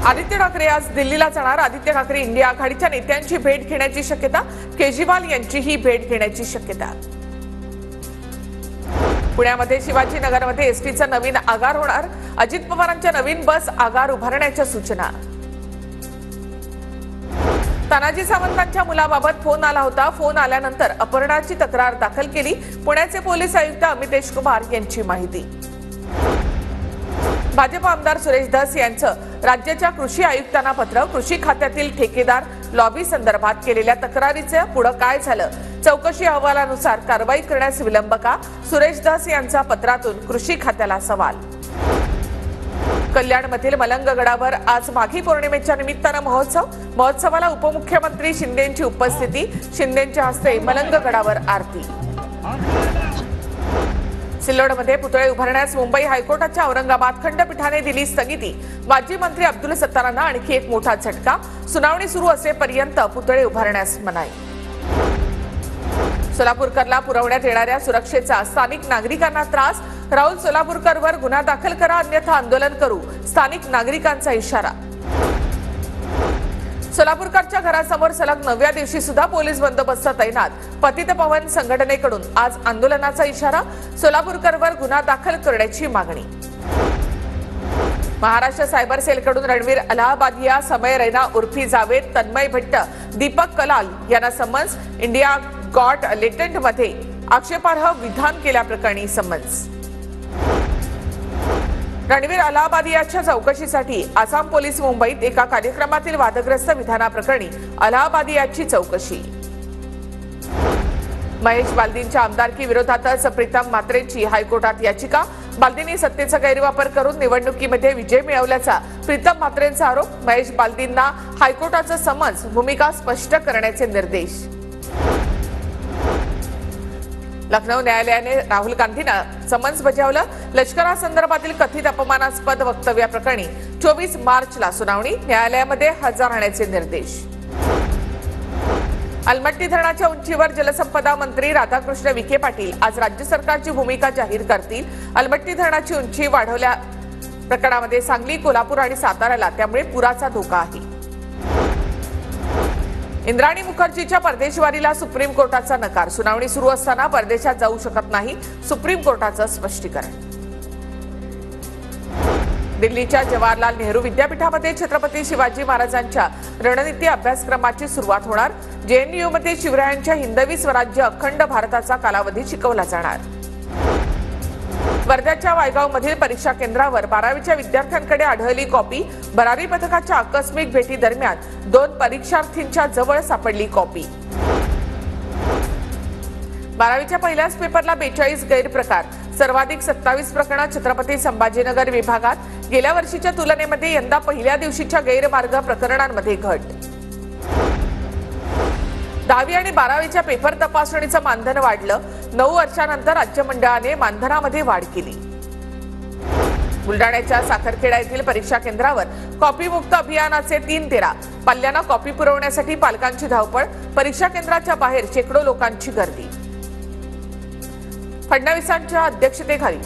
आदित्य ठाकरे आज दिल्लीला जाणार। आदित्य ठाकरे इंडिया आघाडीच्या नेत्यांची भेट घेण्याची शक्यता, केजरीवाल यांचीही भेट घेण्याची शक्यता। पुण्यामध्ये शिवाजीनगरमध्ये एसटीचा नवीन आगार होणार। अजित पवारांच्या नवीन बस आगार उभारण्याच्या सूचना। तानाजी सावंतांच्या मुलाबाबत फोन आला होता। फोन आल्यानंतर अपहरणाची तक्रार दाखल केली। पुण्याचे पोलीस आयुक्त अमितेश कुमार यांची माहिती। भाजप आमदार सुरेश धस यांचं राज्याच्या कृषी आयुक्तांना पत्र। कृषी खात्यातील ठेकेदार लॉबी संदर्भात केलेल्या तक्रारीचे पुढे काय झालं? चौकशी अहवालानुसार कारवाई करण्यास विलंब का? सुरेश धस यांचा पत्रातून कृषी खात्याला सवाल। कल्याणमधील मलंग गडावर आज माघी पौर्णिमेच्या निमित्तानं महोत्सवाला उपमुख्यमंत्री शिंदेंची उपस्थिती। शिंदेंच्या हस्ते मलंग गडावर आरती। सिल्लोडमध्ये पुतळे उभारण्यास मुंबई हायकोर्टाच्या औरंगाबाद खंडपीठाने दिली स्थगिती। माजी मंत्री अब्दुल सत्तारांना आणखी एक मोठा झटका। सुनावणी सुरू असेपर्यंत पुतळे उभारण्यास मनाई। सोलापूरकरला पुरवण्यात येणाऱ्या सुरक्षेचा स्थानिक नागरिकांना त्रास। राहुल सोलापूरकरवर गुन्हा दाखल करा अन्यथा आंदोलन करू, स्थानिक नागरिकांचा इशारा। सोलापूरकरच्या घरासमोर सलग 9व्या दिवशी सुद्धा पोलीस बंदोबस्त तैनात। पतितपावन संघटनेकडून आज आंदोलनाचा इशारा। सोलापूरकरवर गुन्हा दाखल करण्याची मागणी। महाराष्ट्र सायबर सेलकडून रणवीर अलाहाबादिया, समय रैना उर्फी जावेद, तन्मय भट्ट, दीपक कलाल यांना समन्स। इंडिया गॉट लेटेंटमध्ये आक्षेपार्ह विधान केल्याप्रकरणी समन्स। रणवीर अलाहाबादियाच्या चौकशीसाठी आसाम पोलीस मुंबईत। एका कार्यक्रमातील वादग्रस्त विधानाप्रकरणी अलाहाबादियाची चौकशी। महेश बालदींच्या आमदारकी विरोधातच प्रीतम म्हात्रेंची हायकोर्टात याचिका। बालदींनी सत्तेचा गैरवापर करून निवडणुकीमध्ये विजय मिळवल्याचा प्रीतम म्हात्रेंचा आरोप। महेश बालदींना हायकोर्टाचं समन्स, भूमिका स्पष्ट करण्याचे निर्देश। लखनौ न्यायालयाने राहुल गांधींना समन्स बजावलं। लष्करासंदर्भातील कथित अपमानास्पद वक्तव्याप्रकरणी 24 मार्चला सुनावणी। न्यायालयामध्ये हजर राहण्याचे निर्देश। अलमट्टी धरणाच्या उंचीवर जलसंपदा मंत्री राधाकृष्ण विखे पाटील आज राज्य सरकारची भूमिका जाहीर करतील। अलमट्टी धरणाची उंची वाढवल्या प्रकरणामध्ये सांगली, कोल्हापूर आणि साताऱ्याला त्यामुळे पुराचा धोका आहे। इंद्राणी मुखर्जीच्या परदेशवारीला सुप्रीम कोर्टाचा नकार। सुनावणी सुरू असताना परदेशात जाऊ शकत नाही, सुप्रीम कोर्टाचं स्पष्टीकरण। दिल्लीच्या जवाहरलाल नेहरू विद्यापीठामध्ये छत्रपती शिवाजी महाराजांच्या रणनीती अभ्यासक्रमाची सुरुवात होणार। जेएनयूमध्ये शिवरायांच्या हिंदवी स्वराज्य अखंड भारताचा कालावधी शिकवला जाणार। वर्ध्याच्या वायगावमधील परीक्षा केंद्रावर 12वीच्या विद्यार्थ्यांकडे आढळली कॉपी। भरारी पथकाच्या आकस्मिक भेटी दरम्यान 2 परीक्षार्थींच्या जवळ सापडली कॉपी। 12वीच्या पहिल्याच पेपरला 42 गैरप्रकार, सर्वाधिक 27 प्रकरणे छत्रपती संभाजीनगर विभागात। गेल्या वर्षीच्या तुलनेमध्ये यंदा पहिल्या दिवशीच्या गैरमार्ग प्रकरणांमध्ये घट। 10वी आणि 12वीच्या पेपर तपासणीचं मानधन वाढलं। 9 वर्षांनंतर राज्य मंडळाने मानधनामध्ये वाढ केली। बुलडाण्याच्या साखरखेडा येथील परीक्षा केंद्रावर कॉपीमुक्त अभियानाचे 3-13 पाल्यांना कॉपी पुरवण्यासाठी पालकांची धावपळ। परीक्षा केंद्राच्या बाहेर शेकडो लोकांची गर्दी। फडणवीसांच्या अध्यक्षतेखाली